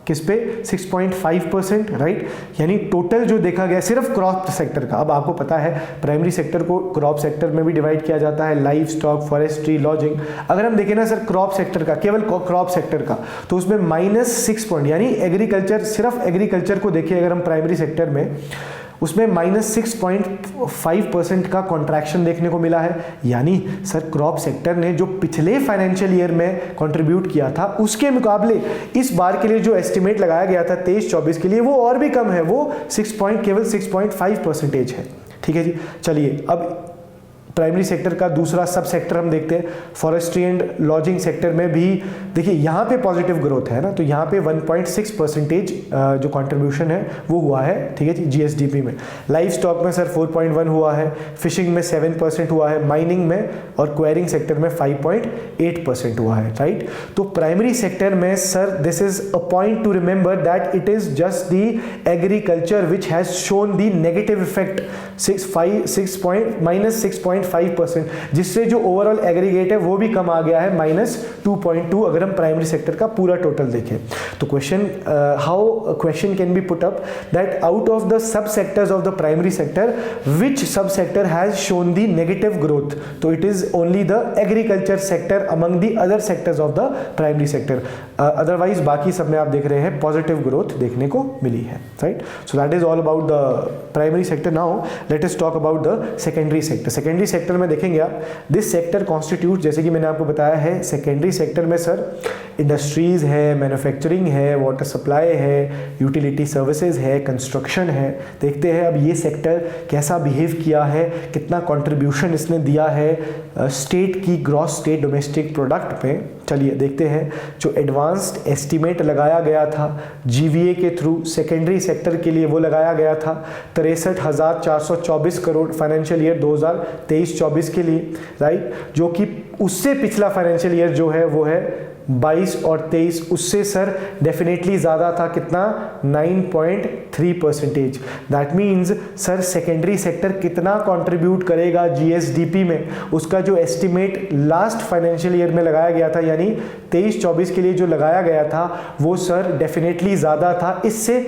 6.5%, right, यानी टोटल जो देखा गया सिर्फ क्रॉप सेक्टर का। अब आपको पता है प्राइमरी सेक्टर को क्रॉप सेक्टर में भी डिवाइड किया जाता है, लाइफ स्टॉक, फॉरेस्ट्री, लॉजिंग। अगर हम देखें ना सर क्रॉप सेक्टर का, केवल क्रॉप सेक्टर का, तो उसमें -6 यानी एग्रीकल्चर, सिर्फ एग्रीकल्चर को देखिए अगर हम प्राइमरी सेक्टर में, उसमें -6.5% का कॉन्ट्रैक्शन देखने को मिला है। यानी सर क्रॉप सेक्टर ने जो पिछले फाइनेंशियल ईयर में कंट्रीब्यूट किया था उसके मुकाबले इस बार के लिए जो एस्टिमेट लगाया गया था 23-24 के लिए वो और भी कम है, वो केवल 6.5% है। ठीक है जी, चलिए अब प्राइमरी सेक्टर का दूसरा सब सेक्टर हम देखते हैं, फॉरेस्ट्री एंड लॉजिंग सेक्टर में भी देखिए यहाँ पे पॉजिटिव ग्रोथ है ना, तो यहाँ पे 1.6% जो कंट्रीब्यूशन है वो हुआ है। ठीक है जी, GSDP में। लाइफ स्टॉक में सर 4.1 हुआ है, फिशिंग में 7% हुआ है, माइनिंग में और क्वेरिंग सेक्टर में 5.8% हुआ है, राइट। तो प्राइमरी सेक्टर में sir this is a point two remember that it is just the agriculture which has shown the negative effect, -6.5 6.5%, जिससे जो ओवरऑल एग्रीगेट है वो भी कम आ गया है -2.2 अगर हम प्राइमरी सेक्टर का पूरा टोटल देखें। तो how question can be put up that out of the sub sectors of the primary sector which sub sector has shown the negative growth, तो it is only the agriculture sector among the other sectors of the primary sector, otherwise बाकी सब में आप देख रहे हैं positive growth देखने को मिली है, right. So that is all about the primary sector. Now let us talk about the secondary sector. Secondary sector में देखेंगे आप, दिस सेक्टर कॉन्स्टिट्यूट, जैसे कि मैंने आपको बताया है, सेकेंडरी सेक्टर में सर इंडस्ट्रीज है, मैन्युफैक्चरिंग है, वाटर सप्लाई है, यूटिलिटी सर्विसेज है, कंस्ट्रक्शन है। देखते हैं अब ये सेक्टर कैसा बिहेव किया है, कितना कंट्रीब्यूशन इसने दिया है स्टेट की ग्रॉस स्टेट डोमेस्टिक प्रोडक्ट में। चलिए देखते हैं। जो एडवांस्ड एस्टीमेट लगाया गया था जीवीए के थ्रू सेकेंडरी सेक्टर के लिए, वो लगाया गया था 63,424 करोड़ फाइनेंशियल ईयर 2023-24 के लिए, राइट। जो कि उससे पिछला फाइनेंशियल ईयर जो है वो है 22 और 23, उससे सर डेफिनेटली ज़्यादा था, कितना 9.3%। That means sir secondary sector कितना कंट्रीब्यूट करेगा जीएसडीपी में, उसका जो एस्टिमेट लास्ट फाइनेंशियल ईयर में लगाया गया था यानी 23-24 के लिए जो लगाया गया था वो सर डेफिनेटली ज़्यादा था इससे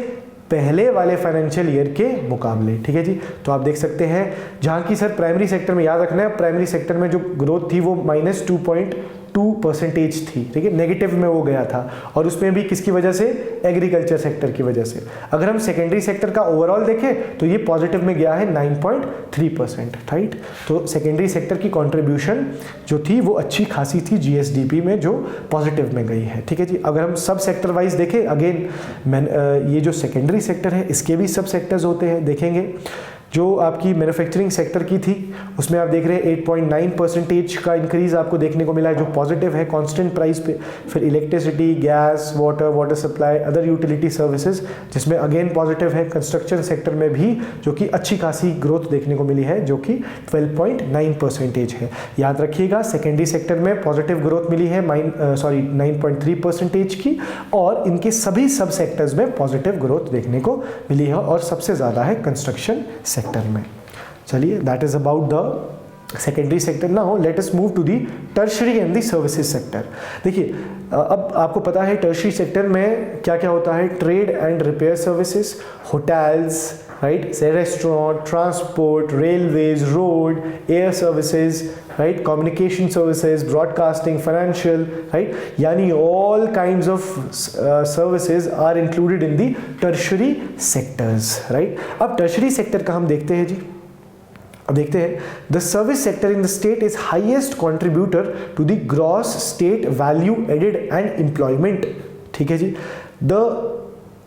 पहले वाले फाइनेंशियल ईयर के मुकाबले, ठीक है जी। तो आप देख सकते हैं जहां की सर प्राइमरी सेक्टर में, याद रखना है प्राइमरी सेक्टर में जो ग्रोथ थी वो -2.2% थी, ठीक है, नेगेटिव में वो गया था, और उसमें भी किसकी वजह से, एग्रीकल्चर सेक्टर की वजह से। अगर हम सेकेंडरी सेक्टर का ओवरऑल देखें तो ये पॉजिटिव में गया है 9.3%, राइट। तो सेकेंडरी सेक्टर की कंट्रीब्यूशन जो थी वो अच्छी खासी थी जीएसडीपी में, जो पॉजिटिव में गई है, ठीक है जी। अगर हम सब सेक्टर वाइज देखें, अगेन ये जो सेकेंडरी सेक्टर है इसके भी सब सेक्टर्स होते हैं, देखेंगे। जो आपकी मैन्युफैक्चरिंग सेक्टर की थी उसमें आप देख रहे हैं 8.9% का इंक्रीज आपको देखने को मिला है, जो पॉजिटिव है कांस्टेंट प्राइस पे। फिर electricity, gas, water supply, other utility services जिसमें अगेन पॉजिटिव है। कंस्ट्रक्शन सेक्टर में भी जो कि अच्छी खासी ग्रोथ देखने को मिली है, जो कि 12.9% है। याद रखिएगा सेकेंडरी सेक्टर में पॉजिटिव ग्रोथ मिली है 9.3% की, और इनके सभी सब सेक्टर्स में पॉजिटिव ग्रोथ देखने को मिली है, और सबसे ज़्यादा है कंस्ट्रक्शन सेक्टर में। चलिए that is about the secondary sector. Now let us move to the tertiary and the services sector. देखिए अब आपको पता है टर्शरी सेक्टर में क्या क्या होता है, trade and repair services, hotels, right, restaurant, transport, railways, road, air services, right, communication services, broadcasting, financial, right, यानी all kinds of services are included in the tertiary sectors, right. अब tertiary sector का हम देखते हैं जी। अब देखते हैं, the service sector in the state is highest contributor to the gross state value added and employment, ठीक है जी। द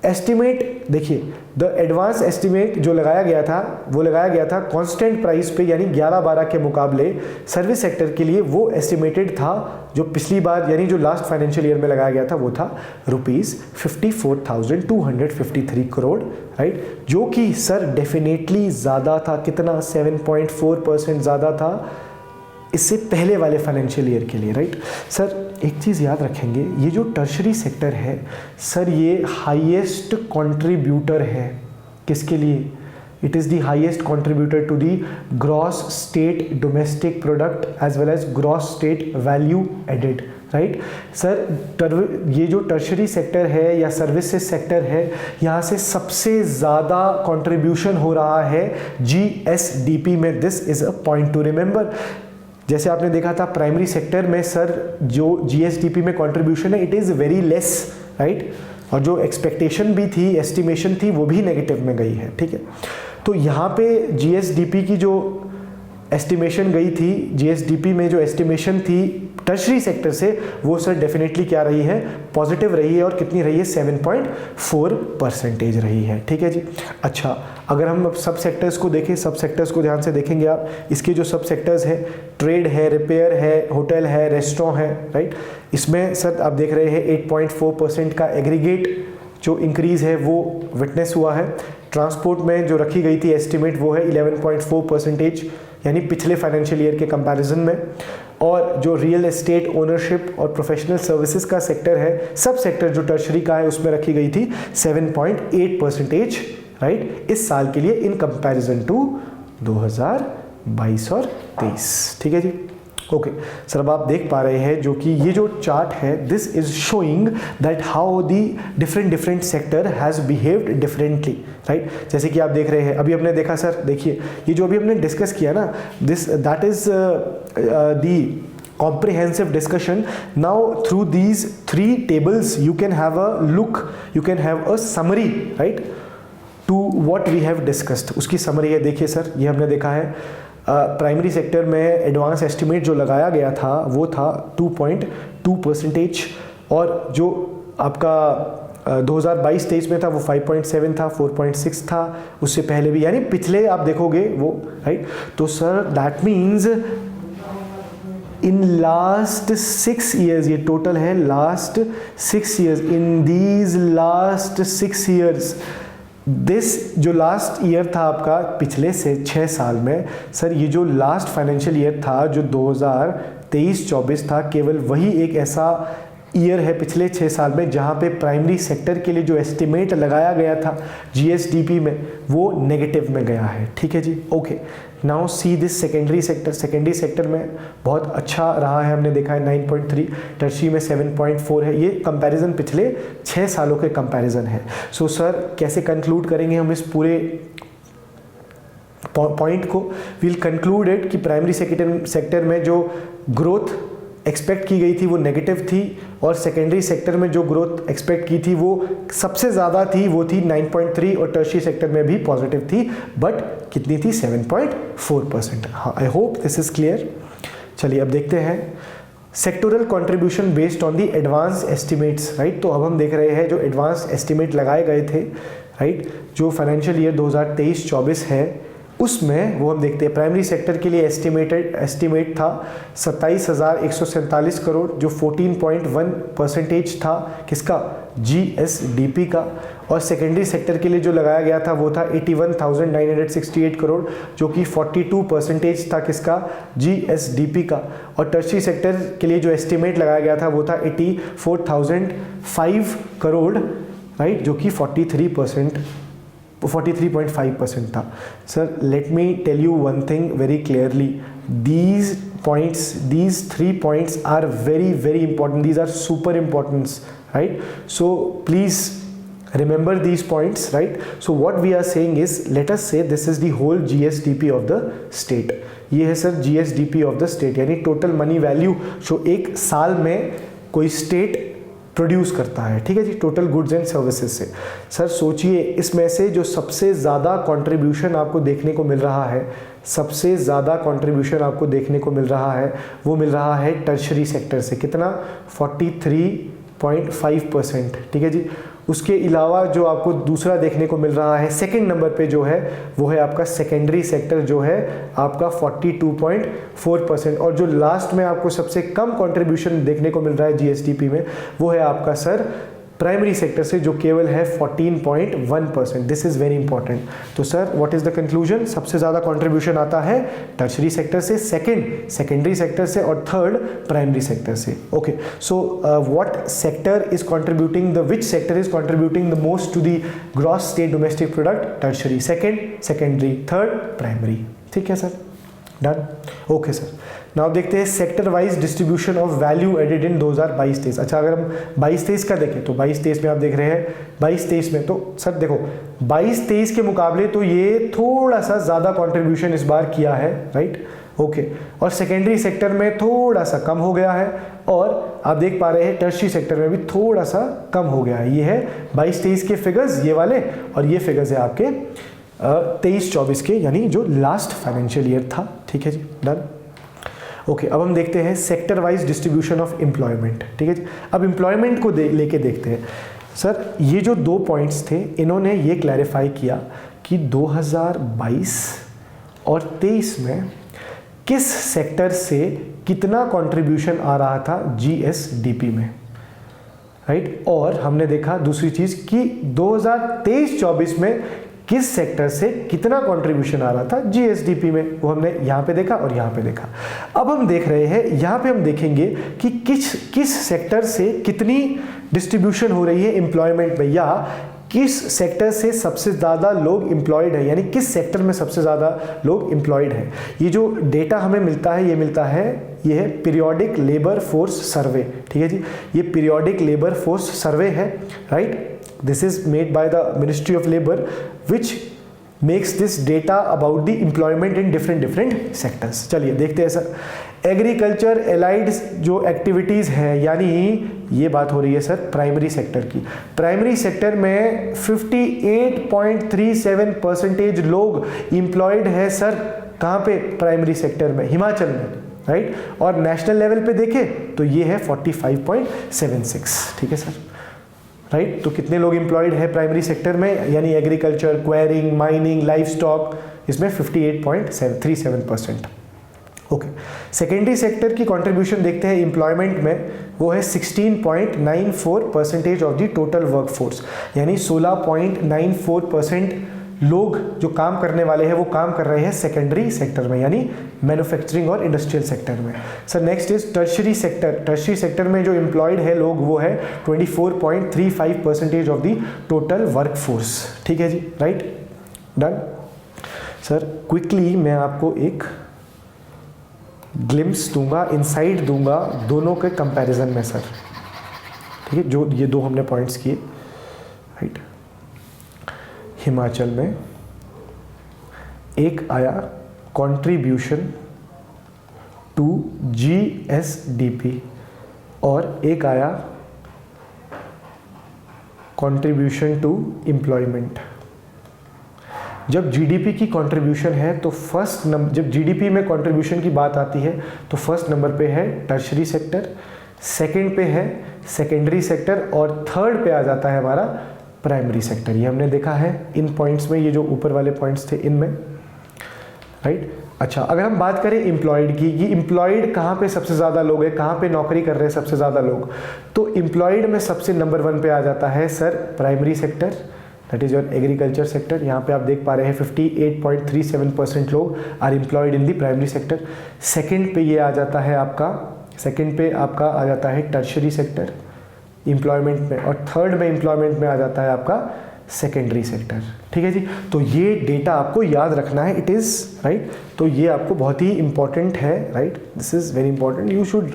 एस्टिमेट देखिए, द एडवांस एस्टिमेट जो लगाया गया था वो लगाया गया था कांस्टेंट प्राइस पे, यानी 11-12 के मुकाबले सर्विस सेक्टर के लिए वो एस्टिमेटेड था जो पिछली बार यानी जो लास्ट फाइनेंशियल ईयर में लगाया गया था वो था ₹54,253 करोड़, राइट, जो कि सर डेफिनेटली ज़्यादा था, कितना 7.4% ज़्यादा था इससे पहले वाले फाइनेंशियल ईयर के लिए, राइट। सर एक चीज़ याद रखेंगे, ये जो टर्शरी सेक्टर है सर ये हाईएस्ट कंट्रीब्यूटर है किसके लिए, it is the highest contributor to the gross state domestic product as well as gross state value added, right. Sir ये जो टर्शरी सेक्टर है या सर्विसेज सेक्टर है, यहाँ से सबसे ज़्यादा कंट्रीब्यूशन हो रहा है जीएसडीपी में। This is a point two remember. जैसे आपने देखा था प्राइमरी सेक्टर में सर जो जीएसडीपी में कंट्रीब्यूशन है it is very less, right, और जो एक्सपेक्टेशन भी थी, एस्टिमेशन थी, वो भी नेगेटिव में गई है, ठीक है। तो यहाँ पे जीएसडीपी की जो एस्टिमेशन गई थी, जीएसडीपी में जो एस्टिमेशन थी टर्शरी सेक्टर से, वो सर डेफिनेटली क्या रही है, पॉजिटिव रही है, और कितनी रही है, 7.4% रही है, ठीक है जी। अच्छा, अगर हम सब सेक्टर्स को देखें, सब सेक्टर्स को ध्यान से देखेंगे आप, इसके जो सब सेक्टर्स हैं, ट्रेड है, रिपेयर है, होटल है, रेस्टोरेंट है, राइट, इसमें सर आप देख रहे हैं 8.4% का एग्रीगेट जो इंक्रीज़ है वो विटनेस हुआ है। ट्रांसपोर्ट में जो रखी गई थी एस्टिमेट वो है 11.4%, यानी पिछले फाइनेंशियल ईयर के कंपैरिजन में। और जो रियल एस्टेट ओनरशिप और प्रोफेशनल सर्विसेज का सेक्टर है, सब सेक्टर जो टर्शरी का है, उसमें रखी गई थी 7.8%, राइट, इस साल के लिए इन कंपैरिजन टू 22 और 23, ठीक है जी। ओके सर, अब आप देख पा रहे हैं जो कि ये जो चार्ट है, this is showing that how the different sector has behaved differently, right. जैसे कि आप देख रहे हैं, अभी हमने देखा सर, देखिए ये जो अभी हमने डिस्कस किया ना, this that is the comprehensive discussion. Now through these 3 tables you can have a look, you can have a summary, right, to what we have discussed. उसकी summary है, देखिए सर, ये हमने देखा है प्राइमरी सेक्टर में एडवांस एस्टिमेट जो लगाया गया था वो था 2.2%, और जो आपका 2022-23 में था वो 5.7 था, 4.6 था, उससे पहले भी, यानी पिछले आप देखोगे वो, राइट। तो sir that means in last 6 years, ये टोटल है last 6 years, in these last 6 years, this जो लास्ट ईयर था आपका पिछले से 6 साल में, सर ये जो लास्ट फाइनेंशियल ईयर था जो 2023-24 था, केवल वही एक ऐसा ईयर है पिछले 6 साल में जहाँ पे प्राइमरी सेक्टर के लिए जो एस्टिमेट लगाया गया था जीएसडीपी में वो नेगेटिव में गया है, ठीक है जी। Okay, now see this secondary sector. Secondary sector में बहुत अच्छा रहा है, हमने देखा है 9.3, टर्शी में 7.4 है। ये कंपैरिजन पिछले 6 सालों के कंपैरिजन है। सो सर कैसे कंक्लूड करेंगे हम इस पूरे पॉइंट को? वील कंक्लूड इट कि प्राइमरी सेक्टर में जो ग्रोथ एक्सपेक्ट की गई थी वो नेगेटिव थी, और सेकेंडरी सेक्टर में जो ग्रोथ एक्सपेक्ट की थी वो सबसे ज़्यादा थी, वो थी 9.3, और टर्शियरी सेक्टर में भी पॉजिटिव थी, बट कितनी थी? 7.4%। हाँ, आई होप दिस इज क्लियर। चलिए अब देखते हैं sectoral contribution based on the advance estimates, right. तो अब हम देख रहे हैं जो एडवांस एस्टिमेट लगाए गए थे, राइट, जो फाइनेंशियल ईयर 2023-24 है उसमें वो हम देखते हैं प्राइमरी सेक्टर के लिए एस्टिमेट था 27,147 करोड़, जो 14.1% था किसका? जीएसडीपी का। और सेकेंडरी सेक्टर के लिए जो लगाया गया था वो था 81,968 करोड़, जो कि 42% था किसका? जीएसडीपी का। और टर्शियरी सेक्टर के लिए जो एस्टिमेट लगाया गया था वो था 84,005 करोड़, राइट, जो कि 43.5% था। Sir let me tell you one thing very clearly, these 3 points are very important, these are super important, right? So please remember these points, right? So what we are saying is, let us say this is the whole GSDP of the state. ये है sir GSDP of the state, यानी total money value जो एक साल में कोई state produce करता है, ठीक है जी, टोटल गुड्स एंड सर्विसेज से। सर सोचिए इसमें से जो सबसे ज़्यादा कंट्रीब्यूशन आपको देखने को मिल रहा है, सबसे ज़्यादा कंट्रीब्यूशन आपको देखने को मिल रहा है वो मिल रहा है टर्शरी सेक्टर से। कितना? 43.5%, ठीक है जी। उसके अलावा जो आपको दूसरा देखने को मिल रहा है सेकंड नंबर पे जो है वो है आपका सेकेंडरी सेक्टर, जो है आपका 42.4%। और जो लास्ट में आपको सबसे कम कंट्रीब्यूशन देखने को मिल रहा है जीएसडीपी में वो है आपका सर प्राइमरी सेक्टर से, जो केवल है 14.1%। This is very important. तो sir what is the conclusion? सबसे ज़्यादा कंट्रीब्यूशन आता है टर्शरी सेक्टर से, सेकंड सेकेंडरी सेक्टर से, और थर्ड प्राइमरी सेक्टर से। Okay, so what sector is contributing, the which sector is contributing the most to the gross state domestic product? Tertiary second, secondary third, primary. ठीक है sir, done. Okay sir, now देखते हैं sector wise distribution of value added in 2022-23। अच्छा, अगर हम 22-23 का देखें तो 22-23 में आप देख रहे हैं 22-23 में तो सर देखो 22-23 के मुकाबले तो ये थोड़ा सा ज़्यादा कंट्रीब्यूशन इस बार किया है, राइट। ओके, और सेकेंडरी सेक्टर में थोड़ा सा कम हो गया है, और आप देख पा रहे हैं टर्शरी सेक्टर में भी थोड़ा सा कम हो गया है। ये है 22-23 के फिगर्स ये वाले, और ये फिगर्स है आपके 23-24 के, यानी जो लास्ट फाइनेंशियल ईयर था। ठीक है जी, डन। ओके, अब हम देखते हैं sector wise distribution of employment. ठीक है जी, अब एम्प्लॉयमेंट को लेके देखते हैं। सर ये जो 2 पॉइंट्स थे इन्होंने ये क्लैरिफाई किया कि 2022 और 23 में किस सेक्टर से कितना कंट्रीब्यूशन आ रहा था जीएसडीपी में, राइट। और हमने देखा दूसरी चीज़ कि 2023-24 में किस सेक्टर से कितना कंट्रीब्यूशन आ रहा था जीएसडीपी में, वो हमने यहाँ पे देखा और यहाँ पे देखा। अब हम देख रहे हैं यहाँ पे हम देखेंगे कि किस सेक्टर से कितनी डिस्ट्रीब्यूशन हो रही है एम्प्लॉयमेंट में, या किस सेक्टर से सबसे ज़्यादा लोग एम्प्लॉयड है, यानी किस सेक्टर में सबसे ज़्यादा लोग एम्प्लॉयड है। ये जो डेटा हमें मिलता है ये है पीरियोडिक लेबर फोर्स सर्वे, ठीक है जी। ये पीरियोडिक लेबर फोर्स सर्वे है, right. This is made by the ministry of labour which makes this data about the employment in different sectors. चलिए देखते हैं सर, एग्रीकल्चर एलाइड जो एक्टिविटीज़ हैं, यानी ये बात हो रही है सर प्राइमरी सेक्टर की। प्राइमरी सेक्टर में 58.37% लोग एम्प्लॉयड है सर, कहाँ पे? प्राइमरी सेक्टर में, हिमाचल में, राइट। और नेशनल लेवल पे देखें तो ये है 45.76, ठीक है सर, राइट। तो कितने लोग एम्प्लॉयड है प्राइमरी सेक्टर में, यानी agriculture, quarrying, mining, life stock, इसमें 58.37%। ओके, सेकेंडरी सेक्टर की कंट्रीब्यूशन देखते हैं एम्प्लॉयमेंट में, वो है 16.94% ऑफ द टोटल वर्कफोर्स, यानी 16.94% लोग जो काम करने वाले हैं वो काम कर रहे हैं सेकेंडरी सेक्टर में, यानी मैन्युफैक्चरिंग और इंडस्ट्रियल सेक्टर में। Sir next is tertiary sector. Tertiary sector में जो एम्प्लॉयड है लोग वो है 24.35% ऑफ द टोटल वर्कफोर्स, ठीक है जी, राइट, डन। सर क्विकली मैं आपको एक ग्लिम्स दूंगा, इनसाइट दूंगा दोनों के कंपैरिजन में सर, ठीक है। जो ये दो हमने पॉइंट्स किए, राइट। हिमाचल में एक आया कंट्रीब्यूशन टू जीएसडीपी और एक आया कंट्रीब्यूशन टू एम्प्लॉयमेंट। जब जीडीपी की कंट्रीब्यूशन है तो फर्स्ट नंबर, जब जीडीपी में कंट्रीब्यूशन की बात आती है तो फर्स्ट नंबर पे है टर्शरी सेक्टर, सेकंड पे है सेकेंडरी सेक्टर और थर्ड पे आ जाता है हमारा प्राइमरी सेक्टर। ये हमने देखा है इन पॉइंट्स में, ये जो ऊपर वाले पॉइंट्स थे इनमें, राइट। अच्छा, अगर हम बात करें एम्प्लॉयड की, ये एम्प्लॉयड कहाँ पे सबसे ज़्यादा लोग हैं, कहाँ पे नौकरी कर रहे हैं सबसे ज़्यादा लोग, तो एम्प्लॉयड में सबसे नंबर 1 पे आ जाता है sir primary sector, that is your agriculture sector. यहाँ पे आप देख पा रहे हैं 58.37% लोग are employed in the primary sector. Second पे ये आ जाता है आपका, सेकंड पे आपका आ जाता है टर्शरी सेक्टर एम्प्लॉयमेंट में, और थर्ड में एम्प्लॉयमेंट में आ जाता है आपका सेकेंडरी सेक्टर, ठीक है जी। तो ये डेटा आपको याद रखना है, इट इज़ राइट। तो ये आपको बहुत ही इंपॉर्टेंट है, right, this is very important, you should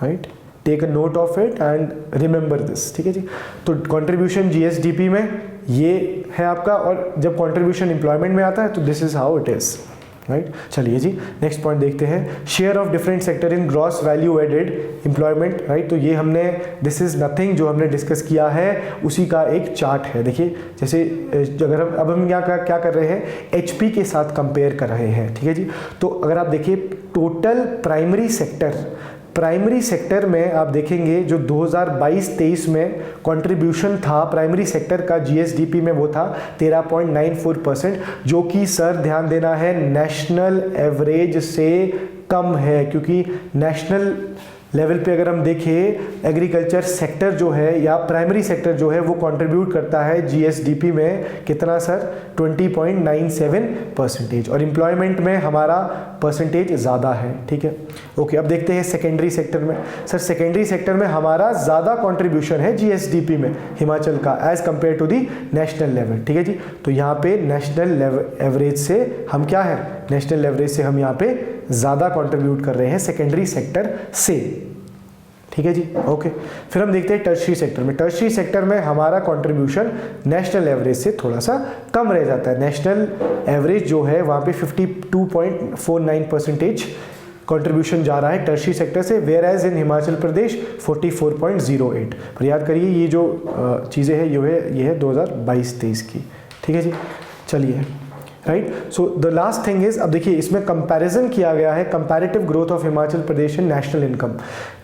write take a note of it and remember this, ठीक है जी। तो कंट्रीब्यूशन जीएसडीपी में ये है आपका, और जब कंट्रीब्यूशन एम्प्लॉयमेंट में आता है तो this is how it is, right. चलिए जी नेक्स्ट पॉइंट देखते हैं, share of different sector in gross value added employment, right. तो ये हमने, दिस इज नथिंग, जो हमने डिस्कस किया है उसी का एक चार्ट है। देखिए जैसे अगर अब हम यहाँ क्या कर रहे हैं, एचपी के साथ कंपेयर कर रहे हैं, ठीक है जी। तो अगर आप देखिए टोटल प्राइमरी सेक्टर में आप देखेंगे जो 2022-23 में कंट्रीब्यूशन था प्राइमरी सेक्टर का जीएसडीपी में, वो था 13.94%, जो कि सर ध्यान देना है नेशनल एवरेज से कम है, क्योंकि नेशनल लेवल पे अगर हम देखें एग्रीकल्चर सेक्टर जो है या प्राइमरी सेक्टर जो है वो कंट्रीब्यूट करता है जीएसडीपी में कितना सर, 20.97%, और एम्प्लॉयमेंट में हमारा परसेंटेज ज़्यादा है, ठीक है। ओके, अब देखते हैं सेकेंडरी सेक्टर में। सर सेकेंडरी सेक्टर में हमारा ज़्यादा कंट्रीब्यूशन है जीएसडीपी में हिमाचल का as compare to the national level, ठीक है जी। तो यहाँ पे नेशनल एवरेज से हम क्या है, नेशनल एवरेज से हम यहाँ पे ज़्यादा कंट्रीब्यूट कर रहे हैं सेकेंडरी सेक्टर से, ठीक है जी। ओके, फिर हम देखते हैं टर्शरी सेक्टर में। टर्शरी सेक्टर में हमारा कंट्रीब्यूशन नेशनल एवरेज से थोड़ा सा कम रह जाता है। नेशनल एवरेज जो है वहाँ पे 52.49% कंट्रीब्यूशन जा रहा है टर्शरी सेक्टर से, where as in Himachal Pradesh 44.08। पर याद करिए ये जो चीज़ें हैं ये है 2022-23 की, ठीक है जी। चलिए right, so the last thing is, अब देखिए इसमें कंपैरिजन किया गया है, comparative growth of Himachal Pradesh in national income.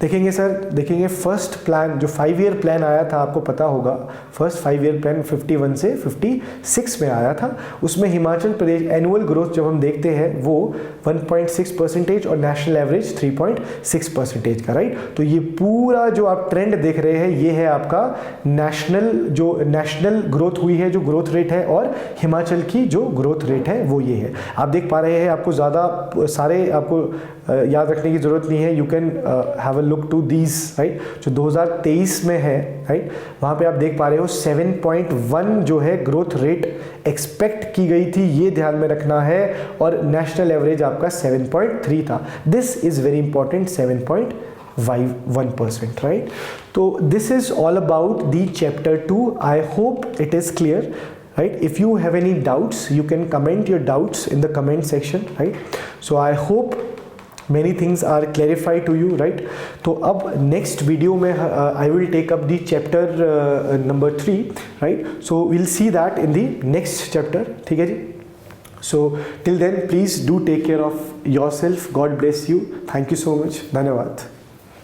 देखेंगे सर, देखेंगे फर्स्ट प्लान जो 5 ईयर प्लान आया था, आपको पता होगा फर्स्ट 5 ईयर प्लान 51 से 56 में आया था, उसमें हिमाचल प्रदेश एनुअल ग्रोथ जब हम देखते हैं वो 1.6% और नेशनल एवरेज 3.6% का, राइट। तो ये पूरा जो आप ट्रेंड देख रहे हैं ये है आपका नेशनल, जो नेशनल ग्रोथ हुई है, जो ग्रोथ रेट है, और हिमाचल की जो ग्रोथ रेट है वो ये है। आप देख पा रहे हैं, आपको ज़्यादा सारे आपको याद रखने की ज़रूरत नहीं है। You can have a look to these, right, जो 2023 में है, राइट, वहाँ पे आप देख पा रहे हो 7.1 जो है ग्रोथ रेट एक्सपेक्ट की गई थी, ये ध्यान में रखना है, और नेशनल एवरेज आपका 7.3 था। This is very important, 7.1%, right? So this is all about the chapter 2. I hope it is clear, right? If you have any doubts, you can comment your doubts in the comment section, right? So I hope many things are clarified to you, right? तो अब next video में I will take up the chapter number 3, right? So we'll see that in the next chapter, ठीक है जी? So till then, please do take care of yourself. God bless you. Thank you so much. धन्यवाद.